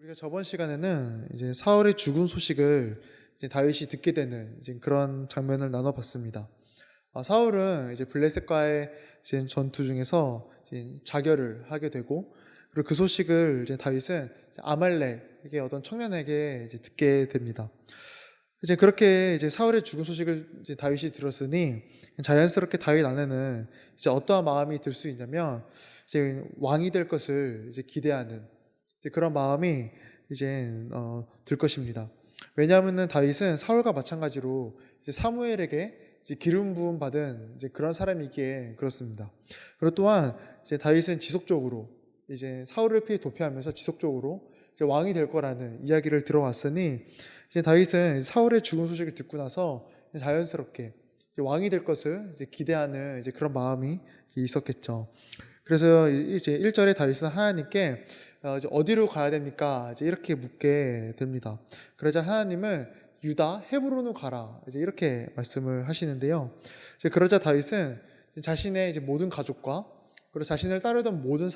우리가 저번 시간에는 이제 사울의 죽음 소식을 이제 다윗이 듣게 되는 이제 그런 장면을 나눠봤습니다. 사울은 이제 블레셋과의 이제 전투 중에서 이제 자결을 하게 되고, 그리고 그 소식을 이제 다윗은 이제 아말렉의 어떤 청년에게 이제 듣게 됩니다. 이제 그렇게 이제 사울의 죽음 소식을 이제 다윗이 들었으니 자연스럽게 다윗 안에는 이제 어떠한 마음이 들 수 있냐면, 이제 왕이 될 것을 이제 기대하는 이제 그런 마음이 이제 들 것입니다. 왜냐하면은 다윗은 사울과 마찬가지로 이제 사무엘에게 이제 기름 부음 받은 이제 그런 사람이기에 그렇습니다. 그리고 또한 이제 다윗은 지속적으로 이제 사울을 피해 도피하면서 지속적으로 이제 왕이 될 거라는 이야기를 들어왔으니, 이제 다윗은 사울의 죽음 소식을 듣고 나서 자연스럽게 이제 왕이 될 것을 이제 기대하는 이제 그런 마음이 있었겠죠. 그래서 이제 1절에 다윗은 하나님께 이제 어디로 가야 됩니까? 이제 이렇게 묻게 됩니다. 그러자 하나님은 유다 헤브론으로 가라, 이제 이렇게 말씀을 하시는데요. 이제 그러자 다윗은 자신의 이제 모든 가족과 그리고 자신을 따르던 모든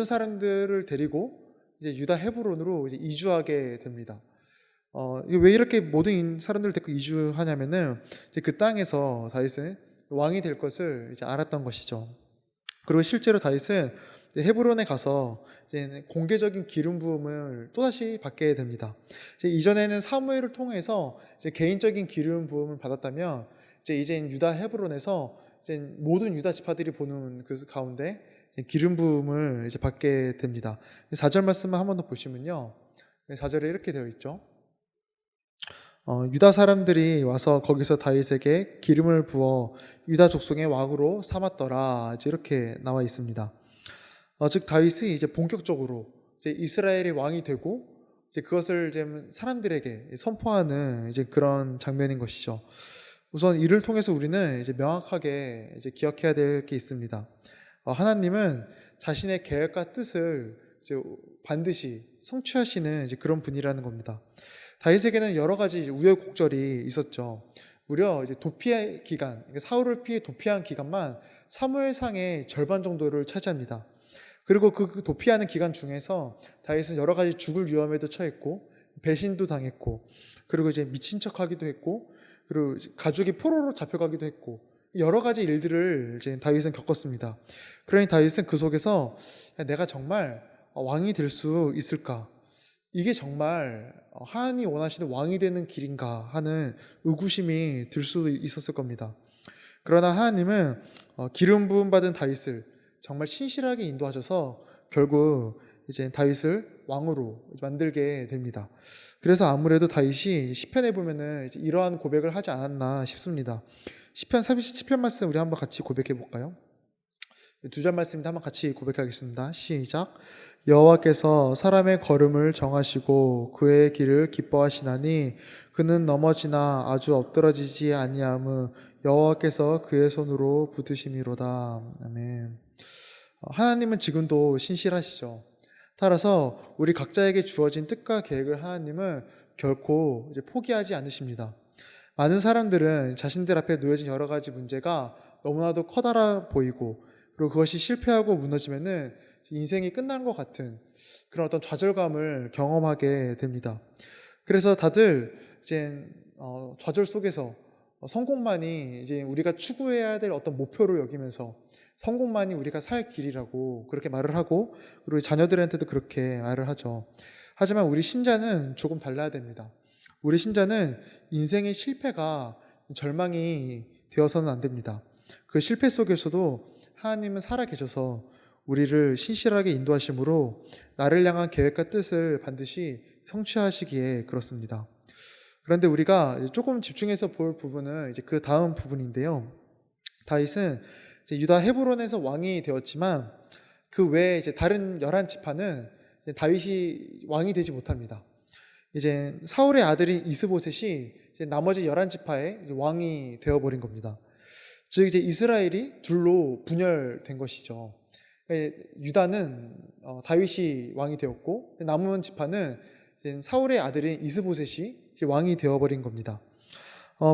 사람들을 데리고 이제 유다 헤브론으로 이제 이주하게 됩니다. 이게 왜 이렇게 모든 사람들을 데리고 이주하냐면은 이제 그 땅에서 다윗은 왕이 될 것을 이제 알았던 것이죠. 그리고 실제로 다윗은 헤브론에 가서 이제 공개적인 기름 부음을 또다시 받게 됩니다. 이전에는 사무엘을 통해서 이제 개인적인 기름 부음을 받았다면, 이제 유다 헤브론에서 이제 모든 유다 지파들이 보는 그 가운데 이제 기름 부음을 이제 받게 됩니다. 4절 말씀을 한 번 더 보시면요, 4절에 이렇게 되어 있죠. 유다 사람들이 와서 거기서 다윗에게 기름을 부어 유다 족속의 왕으로 삼았더라, 이제 이렇게 나와 있습니다. 즉 다윗이 이제 본격적으로 이제 이스라엘의 왕이 되고, 이제 그것을 이제 사람들에게 선포하는 이제 그런 장면인 것이죠. 우선 이를 통해서 우리는 이제 명확하게 이제 기억해야 될 게 있습니다. 하나님은 자신의 계획과 뜻을 이제 반드시 성취하시는 이제 그런 분이라는 겁니다. 다윗에게는 여러 가지 우여곡절이 있었죠. 무려 이제 도피의 기간, 그러니까 사울을 피해 도피한 기간만 사무엘상의 절반 정도를 차지합니다. 그리고 그 도피하는 기간 중에서 다윗은 여러 가지 죽을 위험에도 처했고, 배신도 당했고, 그리고 이제 미친 척하기도 했고, 그리고 가족이 포로로 잡혀가기도 했고, 여러 가지 일들을 이제 다윗은 겪었습니다. 그러니 다윗은 그 속에서 내가 정말 왕이 될 수 있을까? 이게 정말 하나님이 원하시는 왕이 되는 길인가 하는 의구심이 들 수도 있었을 겁니다. 그러나 하나님은 기름 부음 받은 다윗을 정말 신실하게 인도하셔서 결국 이제 다윗을 왕으로 만들게 됩니다. 그래서 아무래도 다윗이 시편에 보면은 이제 이러한 고백을 하지 않았나 싶습니다. 시편 37편 말씀 우리 한번 같이 고백해 볼까요? 두 절 말씀인데 한번 같이 고백하겠습니다. 시작. 여호와께서 사람의 걸음을 정하시고 그의 길을 기뻐하시나니 그는 넘어지나 아주 엎드러지지 아니함은 여호와께서 그의 손으로 붙드심이로다. 아멘. 하나님은 지금도 신실하시죠. 따라서 우리 각자에게 주어진 뜻과 계획을 하나님은 결코 이제 포기하지 않으십니다. 많은 사람들은 자신들 앞에 놓여진 여러 가지 문제가 너무나도 커다란 보이고, 그리고 그것이 실패하고 무너지면은 인생이 끝난 것 같은 그런 어떤 좌절감을 경험하게 됩니다. 그래서 다들 이제 좌절 속에서 성공만이 이제 우리가 추구해야 될 어떤 목표로 여기면서 성공만이 우리가 살 길이라고 그렇게 말을 하고, 그리고 자녀들한테도 그렇게 말을 하죠. 하지만 우리 신자는 조금 달라야 됩니다. 우리 신자는 인생의 실패가 절망이 되어서는 안 됩니다. 그 실패 속에서도 하나님은 살아계셔서 우리를 신실하게 인도하심으로 나를 향한 계획과 뜻을 반드시 성취하시기에 그렇습니다. 그런데 우리가 조금 집중해서 볼 부분은 이제 그 다음 부분인데요. 다윗은 이제 유다 헤브론에서 왕이 되었지만 그 외에 이제 다른 11지파는 다윗이 왕이 되지 못합니다. 이제 사울의 아들인 이스보셋이 이제 나머지 11지파의 왕이 되어버린 겁니다. 즉 이제 이스라엘이 둘로 분열된 것이죠. 유다는 다윗이 왕이 되었고, 남은 지파는 이제 사울의 아들인 이스보셋이 이제 왕이 되어버린 겁니다.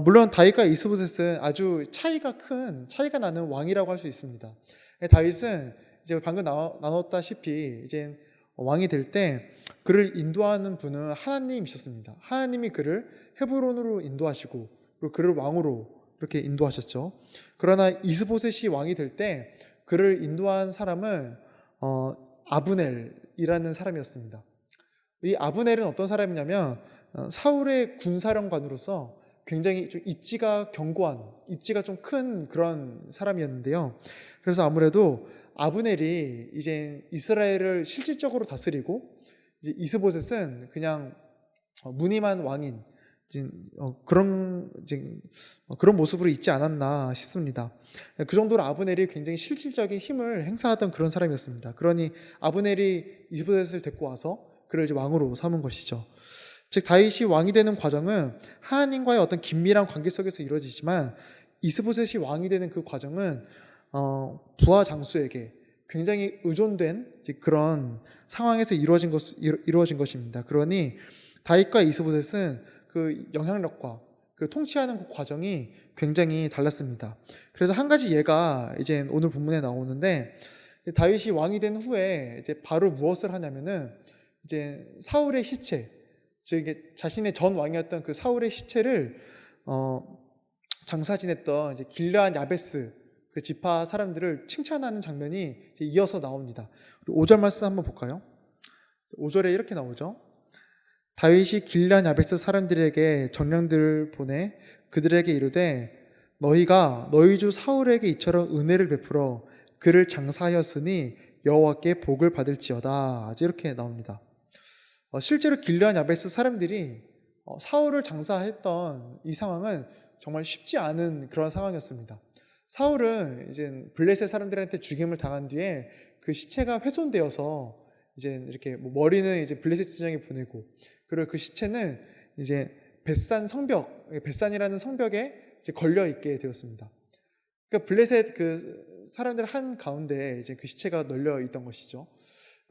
물론 다윗과 이스보셋은 아주 차이가 나는 왕이라고 할 수 있습니다. 다윗은 이제 방금 나눴다시피 이제 왕이 될 때 그를 인도하는 분은 하나님이셨습니다. 하나님이 그를 헤브론으로 인도하시고 그리고 그를 왕으로 이렇게 인도하셨죠. 그러나 이스보셋이 왕이 될 때 그를 인도한 사람은 아브넬이라는 사람이었습니다. 이 아브넬은 어떤 사람이냐면 사울의 군사령관으로서 굉장히 좀 입지가 견고한, 입지가 좀 큰 그런 사람이었는데요. 그래서 아무래도 아브넬이 이제 이스라엘을 실질적으로 다스리고 이제 이스보셋은 그냥 무늬만 왕인 그런 모습으로 있지 않았나 싶습니다. 그 정도로 아브넬이 굉장히 실질적인 힘을 행사하던 그런 사람이었습니다. 그러니 아브넬이 이스보셋을 데리고 와서 그를 이제 왕으로 삼은 것이죠. 즉 다윗이 왕이 되는 과정은 하나님과의 어떤 긴밀한 관계 속에서 이루어지지만 이스보셋이 왕이 되는 그 과정은 부하 장수에게 굉장히 의존된 그런 상황에서 이루어진 것입니다. 그러니 다윗과 이스보셋은 그 영향력과 그 통치하는 그 과정이 굉장히 달랐습니다. 그래서 한 가지 예가 이제 오늘 본문에 나오는데 다윗이 왕이 된 후에 이제 바로 무엇을 하냐면은 이제 사울의 시체, 즉 자신의 전 왕이었던 그 사울의 시체를 장사 지냈던 이제 길르앗 야베스 그 지파 사람들을 칭찬하는 장면이 이제 이어서 나옵니다. 5절 말씀 한번 볼까요? 5절에 이렇게 나오죠. 다윗이 길르앗 야베스 사람들에게 정령들을 보내 그들에게 이르되 너희가 너희 주 사울에게 이처럼 은혜를 베풀어 그를 장사하였으니 여호와께 복을 받을지어다. 이렇게 나옵니다. 실제로 길르앗 야베스 사람들이 사울을 장사했던 이 상황은 정말 쉽지 않은 그런 상황이었습니다. 사울은 이제 블레셋 사람들한테 죽임을 당한 뒤에 그 시체가 훼손되어서 이제 이렇게 머리는 이제 블레셋 지정에 보내고 그리고 그 시체는 이제 벳산이라는 성벽에 이제 걸려 있게 되었습니다. 그러니까 블레셋 그 사람들 한 가운데 이제 그 시체가 널려 있던 것이죠.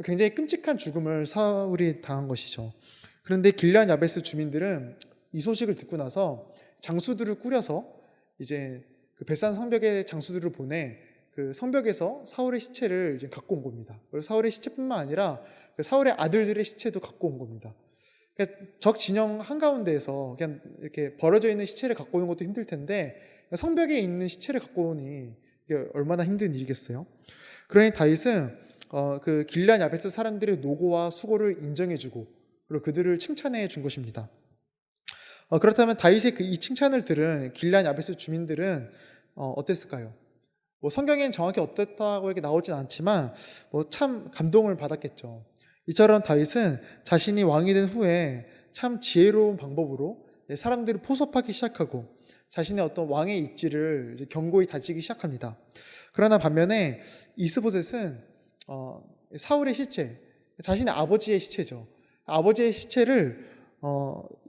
굉장히 끔찍한 죽음을 사울이 당한 것이죠. 그런데 길르앗 야베스 주민들은 이 소식을 듣고 나서 장수들을 꾸려서 이제 그 벳산 성벽에 장수들을 보내 그 성벽에서 사울의 시체를 이제 갖고 온 겁니다. 그리고 사울의 시체뿐만 아니라 그 사울의 아들들의 시체도 갖고 온 겁니다. 그러니까 적 진영 한가운데에서 그냥 이렇게 벌어져 있는 시체를 갖고 오는 것도 힘들 텐데 성벽에 있는 시체를 갖고 오니 이게 얼마나 힘든 일이겠어요. 그러니 다윗은 그 길르앗 야베스 사람들의 노고와 수고를 인정해주고 그리고 그들을 칭찬해 준 것입니다. 그렇다면 다윗의 이 칭찬을 들은 길르앗 야베스 주민들은 어땠을까요? 뭐 성경에는 정확히 어땠다고 이렇게 나오진 않지만 뭐 참 감동을 받았겠죠. 이처럼 다윗은 자신이 왕이 된 후에 참 지혜로운 방법으로 사람들을 포섭하기 시작하고 자신의 어떤 왕의 입지를 이제 견고히 다지기 시작합니다. 그러나 반면에 이스보셋은 사울의 시체, 자신의 아버지의 시체죠. 아버지의 시체를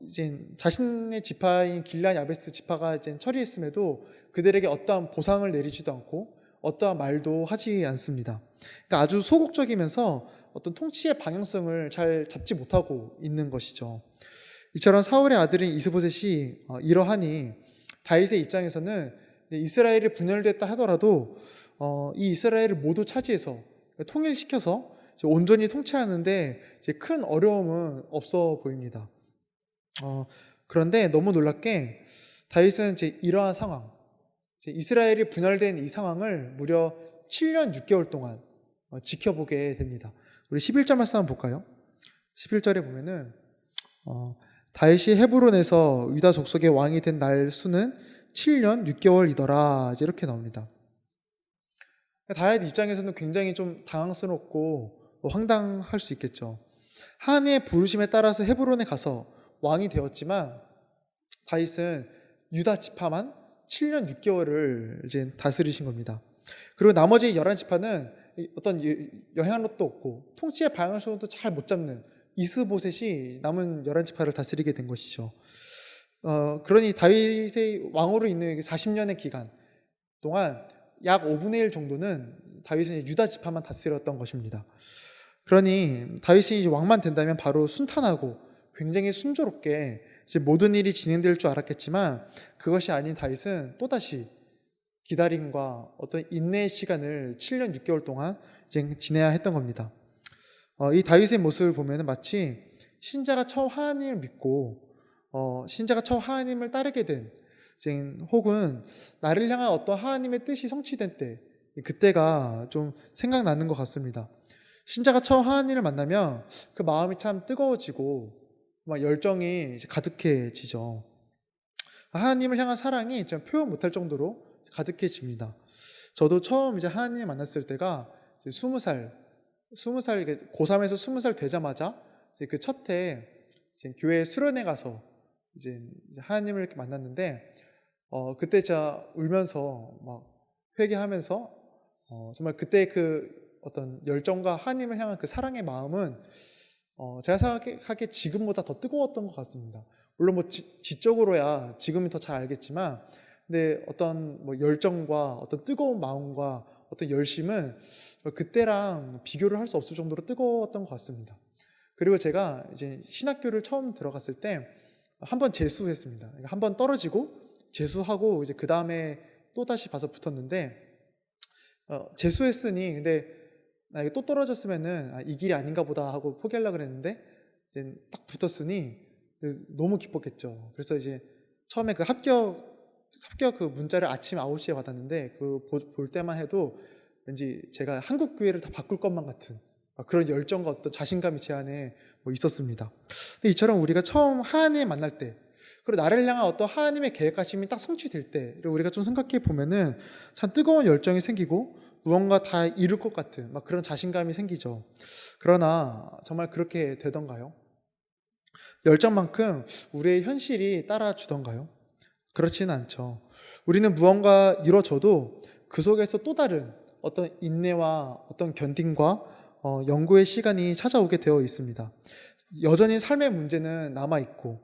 이제 자신의 지파인 길르앗 야베스 지파가 이제 처리했음에도 그들에게 어떠한 보상을 내리지도 않고 어떠한 말도 하지 않습니다. 그러니까 아주 소극적이면서 어떤 통치의 방향성을 잘 잡지 못하고 있는 것이죠. 이처럼 사울의 아들인 이스보셋이 이러하니 다윗의 입장에서는 이스라엘이 분열됐다 하더라도 이 이스라엘을 모두 차지해서 통일시켜서 온전히 통치하는데 큰 어려움은 없어 보입니다. 그런데 너무 놀랍게 다윗은 이러한 상황, 이스라엘이 분열된 이 상황을 무려 7년 6개월 동안 지켜보게 됩니다. 우리 11절 말씀 한번 볼까요? 11절에 보면은 다윗이 헤브론에서 유다 족속의 왕이 된 날 수는 7년 6개월이더라. 이렇게 나옵니다. 다윗 입장에서는 굉장히 좀 당황스럽고 황당할 수 있겠죠. 하나님의 부르심에 따라서 헤브론에 가서 왕이 되었지만 다윗은 유다 지파만 7년 6개월을 이제 다스리신 겁니다. 그리고 나머지 11지파는 어떤 영향력도 없고 통치의 방향성도 잘 못 잡는 이스보셋이 남은 11지파를 다스리게 된 것이죠. 그러니 다윗의 왕으로 있는 40년의 기간 동안 약 5분의 1 정도는 다윗은 유다 지파만 다스렸던 것입니다. 그러니 다윗이 이제 왕만 된다면 바로 순탄하고 굉장히 순조롭게 이제 모든 일이 진행될 줄 알았겠지만 그것이 아닌 다윗은 또다시 기다림과 어떤 인내의 시간을 7년 6개월 동안 이제 지내야 했던 겁니다. 이 다윗의 모습을 보면은 마치 신자가 처음 하나님을 믿고 신자가 처음 하나님을 따르게 된 혹은 나를 향한 어떤 하나님의 뜻이 성취된 때, 그때가 좀 생각나는 것 같습니다. 신자가 처음 하나님을 만나면 그 마음이 참 뜨거워지고 막 열정이 이제 가득해지죠. 하나님을 향한 사랑이 좀 표현 못할 정도로 가득해집니다. 저도 처음 이제 하나님 만났을 때가 이제 20살, 고3에서 20살 되자마자 그 첫 해 교회 수련회 가서 이제 하나님을 이렇게 만났는데, 그때 제가 울면서 막 회개하면서 정말 그때 그 어떤 열정과 하나님을 향한 그 사랑의 마음은 제가 생각하기에 지금보다 더 뜨거웠던 것 같습니다. 물론 뭐 지적으로야 지금은 더 잘 알겠지만, 근데 어떤 뭐 열정과 어떤 뜨거운 마음과 어떤 열심은 그때랑 비교를 할 수 없을 정도로 뜨거웠던 것 같습니다. 그리고 제가 이제 신학교를 처음 들어갔을 때 한 번 재수했습니다. 한 번 떨어지고 재수하고 이제 그 다음에 또 다시 봐서 붙었는데, 재수했으니 근데 나 이거 또 떨어졌으면은 이 길이 아닌가 보다 하고 포기하려고 그랬는데, 이제 딱 붙었으니 너무 기뻤겠죠. 그래서 이제 처음에 그 합격 그 문자를 아침 9시에 받았는데, 그 볼 때만 해도 왠지 제가 한국 교회를 다 바꿀 것만 같은 그런 열정과 어떤 자신감이 제 안에 뭐 있었습니다. 근데 이처럼 우리가 처음 하나님 만날 때, 그리고 나를 향한 어떤 하나님의 계획하심이 딱 성취될 때를 우리가 좀 생각해 보면은 참 뜨거운 열정이 생기고 무언가 다 이룰 것 같은 막 그런 자신감이 생기죠. 그러나 정말 그렇게 되던가요? 열정만큼 우리의 현실이 따라주던가요? 그렇지는 않죠. 우리는 무언가 이루어져도 그 속에서 또 다른 어떤 인내와 어떤 견딘과 연구의 시간이 찾아오게 되어 있습니다. 여전히 삶의 문제는 남아있고,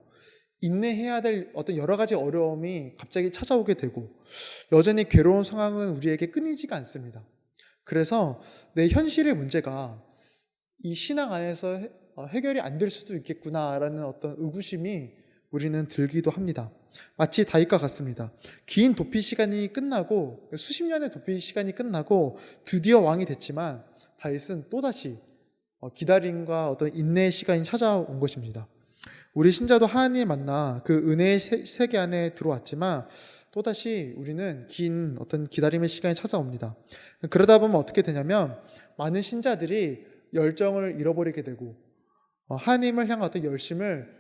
인내해야 될 어떤 여러 가지 어려움이 갑자기 찾아오게 되고, 여전히 괴로운 상황은 우리에게 끊이지가 않습니다. 그래서 내 현실의 문제가 이 신앙 안에서 해결이 안 될 수도 있겠구나라는 어떤 의구심이 우리는 들기도 합니다. 마치 다윗과 같습니다. 긴 도피 시간이 끝나고, 수십 년의 도피 시간이 끝나고 드디어 왕이 됐지만 다윗은 또다시 기다림과 어떤 인내의 시간이 찾아온 것입니다. 우리 신자도 하나님을 만나 그 은혜의 세계 안에 들어왔지만 또다시 우리는 긴 어떤 기다림의 시간이 찾아옵니다. 그러다 보면 어떻게 되냐면, 많은 신자들이 열정을 잃어버리게 되고 하나님을 향한 어떤 열심을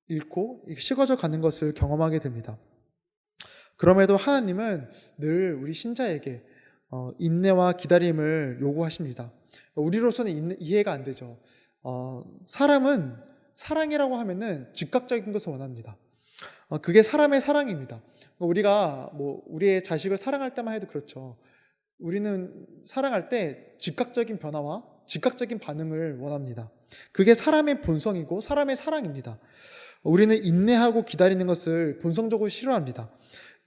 잃고 식어져 가는 것을 경험하게 됩니다. 그럼에도 하나님은 늘 우리 신자에게 인내와 기다림을 요구하십니다. 우리로서는 이해가 안 되죠. 사람은 사랑이라고 하면은 즉각적인 것을 원합니다. 그게 사람의 사랑입니다. 우리가 뭐 우리의 자식을 사랑할 때만 해도 그렇죠. 우리는 사랑할 때 즉각적인 변화와 즉각적인 반응을 원합니다. 그게 사람의 본성이고 사람의 사랑입니다. 우리는 인내하고 기다리는 것을 본성적으로 싫어합니다.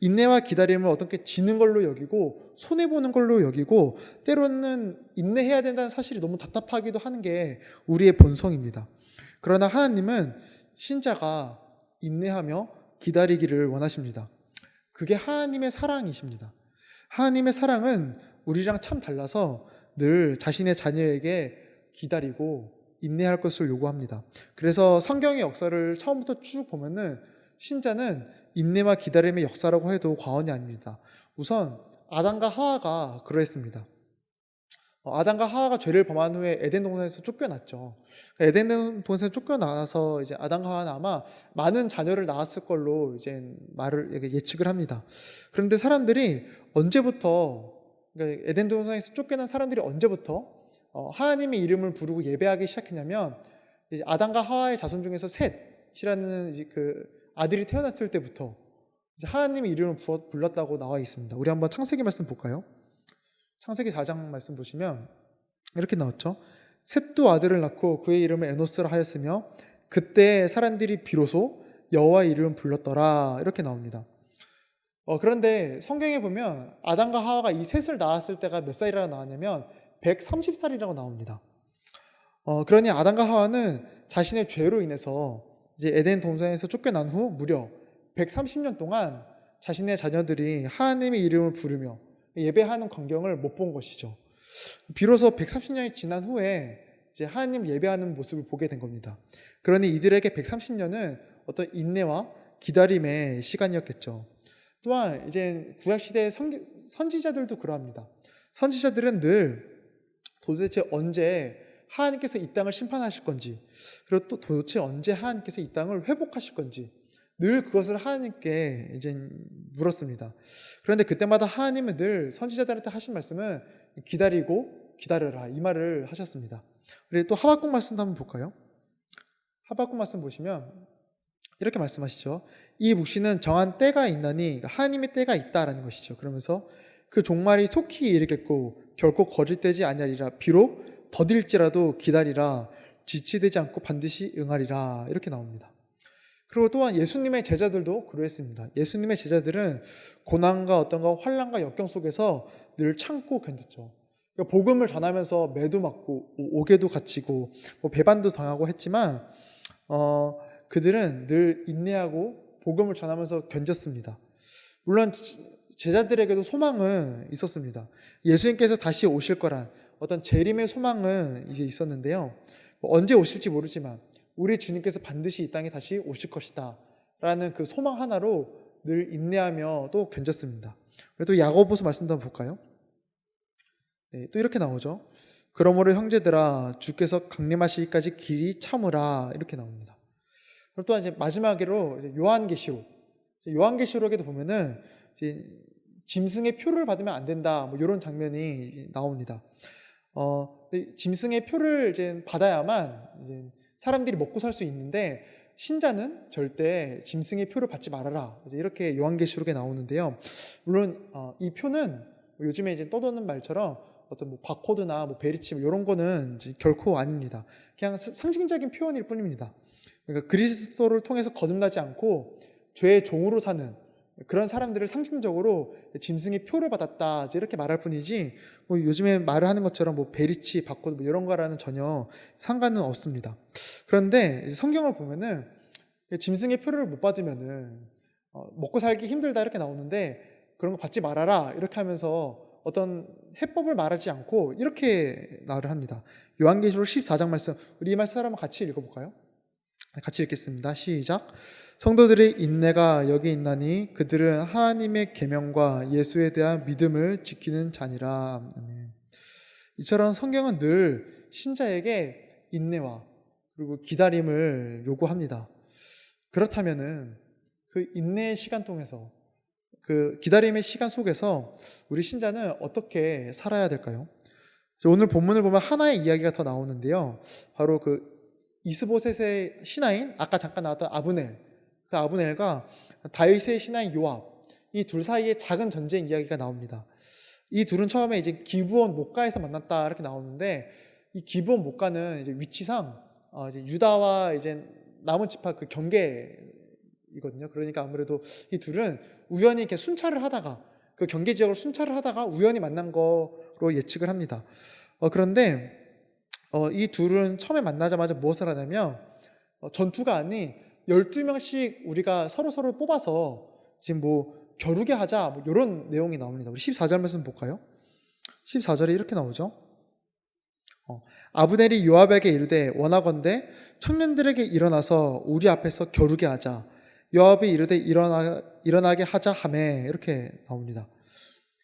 인내와 기다림을 어떻게 지는 걸로 여기고 손해보는 걸로 여기고, 때로는 인내해야 된다는 사실이 너무 답답하기도 하는 게 우리의 본성입니다. 그러나 하나님은 신자가 인내하며 기다리기를 원하십니다. 그게 하나님의 사랑이십니다. 하나님의 사랑은 우리랑 참 달라서 늘 자신의 자녀에게 기다리고 인내할 것을 요구합니다. 그래서 성경의 역사를 처음부터 쭉 보면은 신자는 인내와 기다림의 역사라고 해도 과언이 아닙니다. 우선 아담과 하와가 그러했습니다. 아담과 하와가 죄를 범한 후에 에덴 동산에서 쫓겨났죠. 에덴 동산에서 쫓겨나서 이제 아담과 하와는 아마 많은 자녀를 낳았을 걸로 이제 예측을 합니다. 그런데 사람들이 언제부터, 그러니까 에덴 동산에서 쫓겨난 사람들이 언제부터 하나님의 이름을 부르고 예배하기 시작했냐면, 이제 아담과 하와의 자손 중에서 셋이라는 이제 그 아들이 태어났을 때부터 이제 하나님의 이름을 불렀다고 나와 있습니다. 우리 한번 창세기 말씀 볼까요? 창세기 4장 말씀 보시면 이렇게 나왔죠. 셋도 아들을 낳고 그의 이름을 에노스라 하였으며 그때 사람들이 비로소 여호와의 이름을 불렀더라, 이렇게 나옵니다. 그런데 성경에 보면 아담과 하와가 이 셋을 낳았을 때가 몇 살이라고 나왔냐면 130살이라고 나옵니다. 그러니 아담과 하와는 자신의 죄로 인해서 이제 에덴 동산에서 쫓겨난 후 무려 130년 동안 자신의 자녀들이 하나님의 이름을 부르며 예배하는 광경을 못 본 것이죠. 비로소 130년이 지난 후에 이제 하나님 예배하는 모습을 보게 된 겁니다. 그러니 이들에게 130년은 어떤 인내와 기다림의 시간이었겠죠. 또한 이제 구약 시대의 선지자들도 그러합니다. 선지자들은 늘 도대체 언제 하나님께서 이 땅을 심판하실 건지, 그리고 또 도대체 언제 하나님께서 이 땅을 회복하실 건지 늘 그것을 하나님께 이제 물었습니다. 그런데 그때마다 하나님은 늘 선지자들한테 하신 말씀은 기다리고 기다려라, 이 말을 하셨습니다. 그리고 또 하박국 말씀도 한번 볼까요? 하박국 말씀 보시면 이렇게 말씀하시죠. 이 묵시는 정한 때가 있나니, 하나님의 때가 있다라는 것이죠. 그러면서 그 종말이 속히 이르겠고 결코 거짓되지 아니하리라. 비록 더딜지라도 기다리라. 지체되지 않고 반드시 응하리라. 이렇게 나옵니다. 그리고 또한 예수님의 제자들도 그러했습니다. 예수님의 제자들은 고난과 어떤가 환난과 역경 속에서 늘 참고 견뎠죠. 복음을 전하면서 매도 맞고 옥에도 갇히고 배반도 당하고 했지만 그들은 늘 인내하고 복음을 전하면서 견뎠습니다. 물론 제자들에게도 소망은 있었습니다. 예수님께서 다시 오실 거란 어떤 재림의 소망은 이제 있었는데요. 언제 오실지 모르지만 우리 주님께서 반드시 이 땅에 다시 오실 것이다 라는 그 소망 하나로 늘 인내하며 또 견뎠습니다. 그래도 야고보서 말씀도 한번 볼까요? 네, 또 이렇게 나오죠. 그러므로 형제들아 주께서 강림하시기까지 길이 참으라, 이렇게 나옵니다. 그리고 또 이제 마지막으로 요한계시록에도 보면은 이제 짐승의 표를 받으면 안 된다, 이런 장면이 나옵니다. 짐승의 표를 이제 받아야만 이제 사람들이 먹고 살 수 있는데 신자는 절대 짐승의 표를 받지 말아라, 이제 이렇게 요한계시록에 나오는데요. 물론 이 표는 요즘에 이제 떠도는 말처럼 어떤 바코드나 베리치 이런 거는 결코 아닙니다. 그냥 상징적인 표현일 뿐입니다. 그러니까 그리스도를 통해서 거듭나지 않고 죄의 종으로 사는 그런 사람들을 상징적으로 짐승의 표를 받았다, 이렇게 말할 뿐이지 요즘에 말을 하는 것처럼 베리치, 바코드 이런 거라는 전혀 상관은 없습니다. 그런데 성경을 보면은 짐승의 표를 못 받으면은 먹고 살기 힘들다 이렇게 나오는데 그런 거 받지 말아라 이렇게 하면서 어떤 해법을 말하지 않고 이렇게 말을 합니다. 요한계시록 14장 말씀, 우리 이 말씀 한번 같이 읽어볼까요? 같이 읽겠습니다. 시작. 성도들의 인내가 여기 있나니 그들은 하나님의 계명과 예수에 대한 믿음을 지키는 자니라. 아멘. 이처럼 성경은 늘 신자에게 인내와 그리고 기다림을 요구합니다. 그렇다면은 그 인내의 시간 통해서, 그 기다림의 시간 속에서 우리 신자는 어떻게 살아야 될까요? 오늘 본문을 보면 하나의 이야기가 더 나오는데요. 바로 그 이스보셋의 신하인, 아까 잠깐 나왔던 아브넬, 그 아브넬과 다윗의 신하인 요압, 이 둘 사이에 작은 전쟁 이야기가 나옵니다. 이 둘은 처음에 이제 기브온 목가에서 만났다 이렇게 나오는데, 이 기브온 목가는 이제 위치상 이제 유다와 이제 남은 지파 그 경계이거든요. 그러니까 아무래도 이 둘은 우연히 이렇게 순찰을 하다가, 그 경계 지역을 순찰을 하다가 우연히 만난 거로 예측을 합니다. 그런데 이 둘은 처음에 만나자마자 무엇을 하냐면 전투가 아닌 12명씩 우리가 서로 뽑아서 지금 겨루게 하자, 이런 내용이 나옵니다. 우리 14절 말씀 볼까요? 14절에 이렇게 나오죠. 아브넬이 요압에게 이르되 원하건대 청년들에게 일어나서 우리 앞에서 겨루게 하자. 요압이 이르되 일어나게 하자 하매, 이렇게 나옵니다.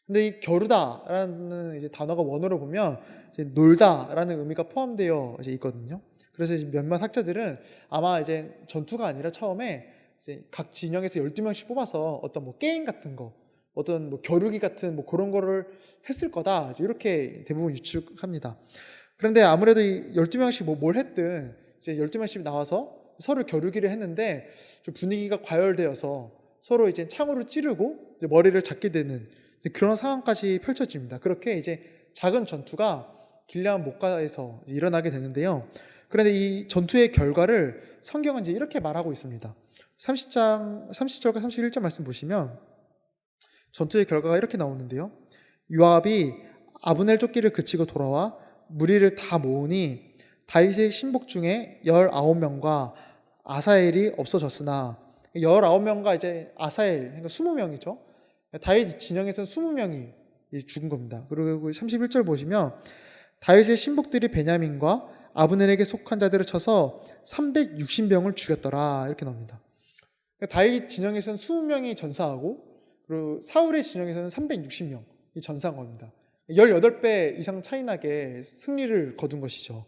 근데 이 겨루다라는 이제 단어가 원어로 보면 이제 놀다라는 의미가 포함되어 이제 있거든요. 그래서 이제 몇몇 학자들은 아마 이제 전투가 아니라 처음에 이제 각 진영에서 12명씩 뽑아서 어떤 게임 같은 거, 어떤 겨루기 같은 그런 거를 했을 거다, 이렇게 대부분 유축합니다. 그런데 아무래도 이 12명씩 뭘 했든 이제 12명씩 나와서 서로 겨루기를 했는데 좀 분위기가 과열되어서 서로 이제 창으로 찌르고 이제 머리를 잡게 되는 그런 상황까지 펼쳐집니다. 그렇게 이제 작은 전투가 길앗 목가에서 일어나게 되는데요. 그런데 이 전투의 결과를 성경은 이제 이렇게 말하고 있습니다. 30절과 31절 말씀 보시면 전투의 결과가 이렇게 나오는데요. 요압이 아브넬 쫓기를 그치고 돌아와 무리를 다 모으니 다윗의 신복 중에 19명과 아사엘이 없어졌으나, 19명과 이제 아사엘, 그러니까 20명이죠. 다윗 진영에서는 20명이 죽은 겁니다. 그리고 31절 보시면 다윗의 신복들이 베냐민과 아브넬에게 속한 자들을 쳐서 360명을 죽였더라 이렇게 나옵니다. 그러니까 다윗 진영에서는 20명이 전사하고 그리고 사울의 진영에서는 360명이 전사한 겁니다. 18배 이상 차이나게 승리를 거둔 것이죠.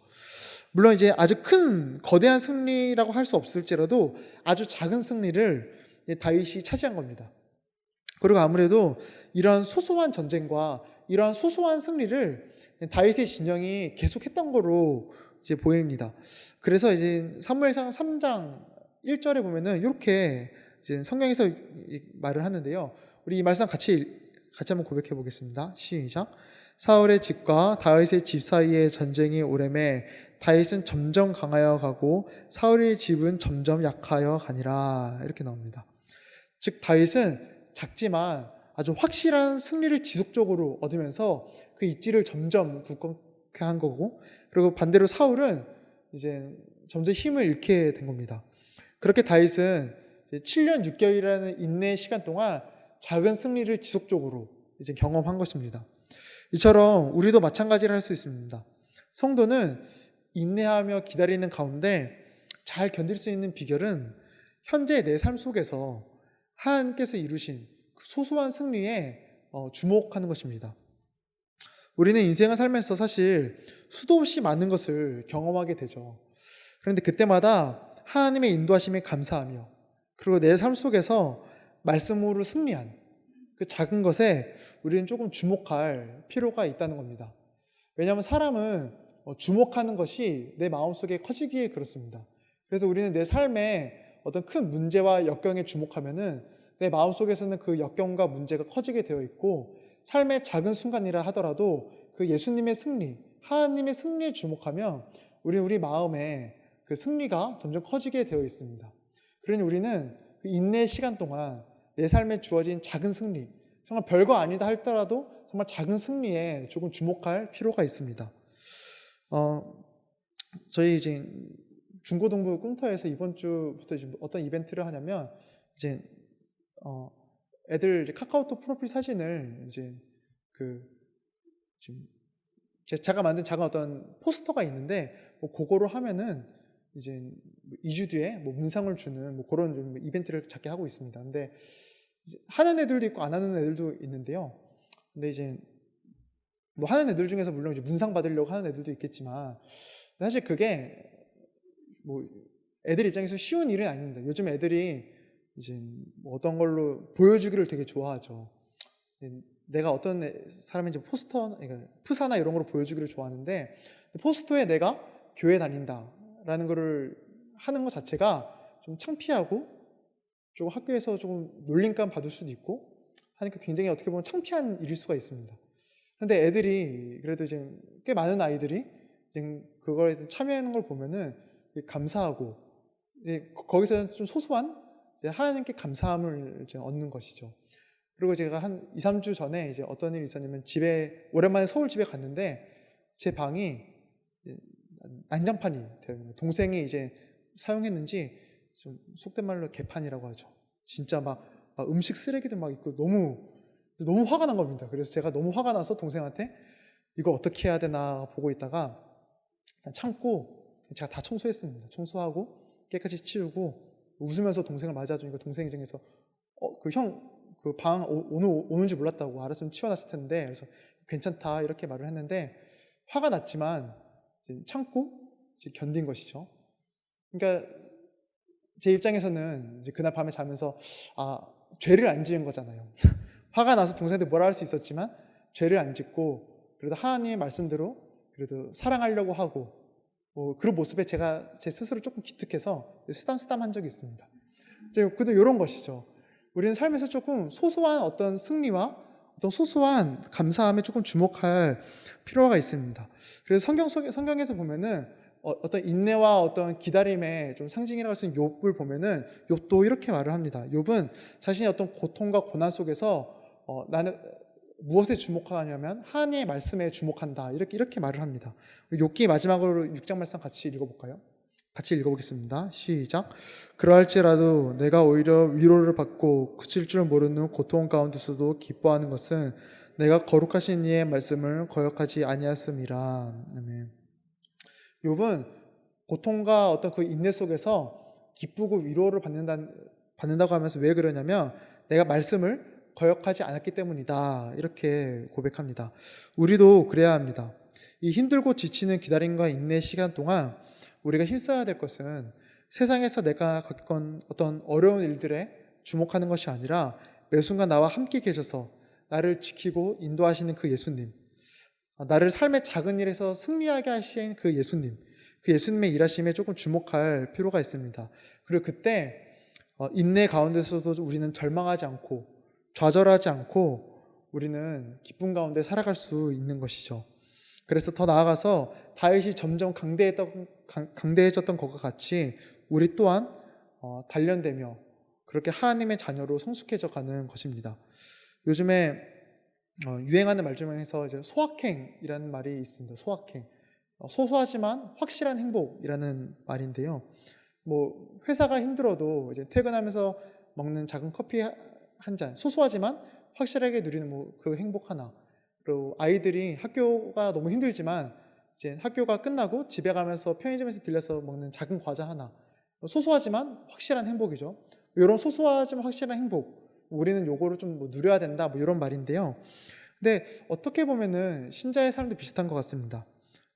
물론 이제 아주 큰 거대한 승리라고 할 수 없을지라도 아주 작은 승리를 다윗이 차지한 겁니다. 그리고 아무래도 이런 소소한 전쟁과 이러한 소소한 승리를 다윗의 진영이 계속했던 거로 이제 보입니다. 그래서 이제 사무엘상 3장 1절에 보면은 이렇게 이제 성경에서 말을 하는데요. 우리 이 말씀 같이 한번 고백해 보겠습니다. 시작. 사울의 집과 다윗의 집 사이에 전쟁이 오래매 다윗은 점점 강하여 가고 사울의 집은 점점 약하여 가니라 이렇게 나옵니다. 즉 다윗은 작지만 아주 확실한 승리를 지속적으로 얻으면서 그 입지를 점점 굳건하게 한 거고, 그리고 반대로 사울은 이제 점점 힘을 잃게 된 겁니다. 그렇게 다윗은 이제 7년 6개월이라는 인내의 시간 동안 작은 승리를 지속적으로 이제 경험한 것입니다. 이처럼 우리도 마찬가지를 할 수 있습니다. 성도는 인내하며 기다리는 가운데 잘 견딜 수 있는 비결은 현재 내 삶 속에서 하나님께서 이루신 그 소소한 승리에 주목하는 것입니다. 우리는 인생을 살면서 사실 수도 없이 많은 것을 경험하게 되죠. 그런데 그때마다 하나님의 인도하심에 감사하며 그리고 내 삶 속에서 말씀으로 승리한 그 작은 것에 우리는 조금 주목할 필요가 있다는 겁니다. 왜냐하면 사람은 주목하는 것이 내 마음속에 커지기에 그렇습니다. 그래서 우리는 내 삶에 어떤 큰 문제와 역경에 주목하면은 내 마음속에서는 그 역경과 문제가 커지게 되어 있고, 삶의 작은 순간이라 하더라도 그 예수님의 승리, 하나님의 승리에 주목하면 우리 마음에 그 승리가 점점 커지게 되어 있습니다. 그러니 우리는 그 인내의 시간 동안 내 삶에 주어진 작은 승리, 정말 별거 아니다 할더라도 정말 작은 승리에 조금 주목할 필요가 있습니다. 저희 이제 중고등부 꿈터에서 이번 주부터 이제 어떤 이벤트를 하냐면 이제 애들 이제 카카오톡 프로필 사진을 이제 지금 제가 만든 작은 어떤 포스터가 있는데 그거로 하면은 이제 2주 뒤에 문상을 주는 그런 좀 이벤트를 작게 하고 있습니다. 근데 이제 하는 애들도 있고 안 하는 애들도 있는데요. 근데 이제 하는 애들 중에서 물론 이제 문상 받으려고 하는 애들도 있겠지만 사실 그게 애들 입장에서 쉬운 일은 아닙니다. 요즘 애들이 이제 어떤 걸로 보여주기를 되게 좋아하죠. 내가 어떤 사람인지 포스터, 그러니까 프사나 이런 걸로 보여주기를 좋아하는데 포스터에 내가 교회 다닌다라는 거를 하는 것 자체가 좀 창피하고 조금 학교에서 조금 놀림감 받을 수도 있고 하니까 굉장히 어떻게 보면 창피한 일일 수가 있습니다. 그런데 애들이 그래도 이제 꽤 많은 아이들이 이제 그거에 참여하는 걸 보면은 감사하고 이제 거기서 좀 소소한 이제 하나님께 감사함을 이제 얻는 것이죠. 그리고 제가 한 2, 3주 전에 이제 어떤 일이 있었냐면 오랜만에 서울 집에 갔는데 제 방이 난장판이 되어 있는 거예요. 동생이 이제 사용했는지 좀 속된 말로 개판이라고 하죠. 진짜 막 음식 쓰레기도 막 있고 너무 화가 난 겁니다. 그래서 제가 너무 화가 나서 동생한테 이거 어떻게 해야 되나 보고 있다가 참고 제가 다 청소했습니다. 청소하고 깨끗이 치우고 웃으면서 동생을 맞아주니까 동생 중에서 그 방 오늘 오는지 몰랐다고, 알았으면 치워놨을 텐데, 그래서 괜찮다 이렇게 말을 했는데 화가 났지만 참고 견딘 것이죠. 그러니까 제 입장에서는 이제 그날 밤에 자면서 죄를 안 지은 거잖아요. 화가 나서 동생한테 뭐라 할 수 있었지만 죄를 안 짓고 그래도 하나님의 말씀대로 그래도 사랑하려고 하고 그런 모습에 제가 제 스스로 조금 기특해서 쓰담쓰담한 적이 있습니다. 근데 이런 것이죠. 우리는 삶에서 조금 소소한 어떤 승리와 어떤 소소한 감사함에 조금 주목할 필요가 있습니다. 그래서 성경에서 보면은 어떤 인내와 어떤 기다림의 좀 상징이라고 할 수 있는 욥을 보면은 욥도 이렇게 말을 합니다. 욥은 자신의 어떤 고통과 고난 속에서 나는 무엇에 주목하냐면 하나님의 말씀에 주목한다, 이렇게 말을 합니다. 욥기 마지막으로 6장 말씀 같이 읽어볼까요? 같이 읽어보겠습니다. 시작. 그러할지라도 내가 오히려 위로를 받고 그칠 줄 모르는 고통 가운데서도 기뻐하는 것은 내가 거룩하신 이의 말씀을 거역하지 아니하였음이라. 아멘. 욥은 고통과 어떤 그 인내 속에서 기쁘고 위로를 받는다고 하면서 왜 그러냐면 내가 말씀을 거역하지 않았기 때문이다. 이렇게 고백합니다. 우리도 그래야 합니다. 이 힘들고 지치는 기다림과 인내 시간 동안 우리가 힘써야 될 것은 세상에서 내가 겪은 어떤 어려운 일들에 주목하는 것이 아니라 매 순간 나와 함께 계셔서 나를 지키고 인도하시는 그 예수님, 나를 삶의 작은 일에서 승리하게 하신 그 예수님, 그 예수님의 일하심에 조금 주목할 필요가 있습니다. 그리고 그때 인내 가운데서도 우리는 절망하지 않고 좌절하지 않고 우리는 기쁨 가운데 살아갈 수 있는 것이죠. 그래서 더 나아가서 다윗이 점점 강대해졌던 것과 같이 우리 또한 단련되며 그렇게 하나님의 자녀로 성숙해져 가는 것입니다. 요즘에 유행하는 말 중에서 이제 소확행이라는 말이 있습니다. 소확행. 소소하지만 확실한 행복이라는 말인데요. 뭐 회사가 힘들어도 이제 퇴근하면서 먹는 작은 커피 한 잔, 소소하지만 확실하게 누리는 뭐 그 행복 하나. 그리고 아이들이 학교가 너무 힘들지만 이제 학교가 끝나고 집에 가면서 편의점에서 들려서 먹는 작은 과자 하나. 소소하지만 확실한 행복이죠. 이런 소소하지만 확실한 행복. 우리는 요거를 좀 뭐 누려야 된다. 뭐 이런 말인데요. 근데 어떻게 보면은 신자의 삶도 비슷한 것 같습니다.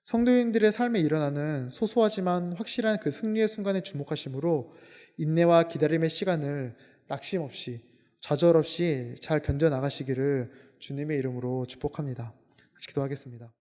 성도인들의 삶에 일어나는 소소하지만 확실한 그 승리의 순간에 주목하심으로 인내와 기다림의 시간을 낙심 없이 좌절 없이 잘 견뎌 나가시기를 주님의 이름으로 축복합니다. 같이 기도하겠습니다.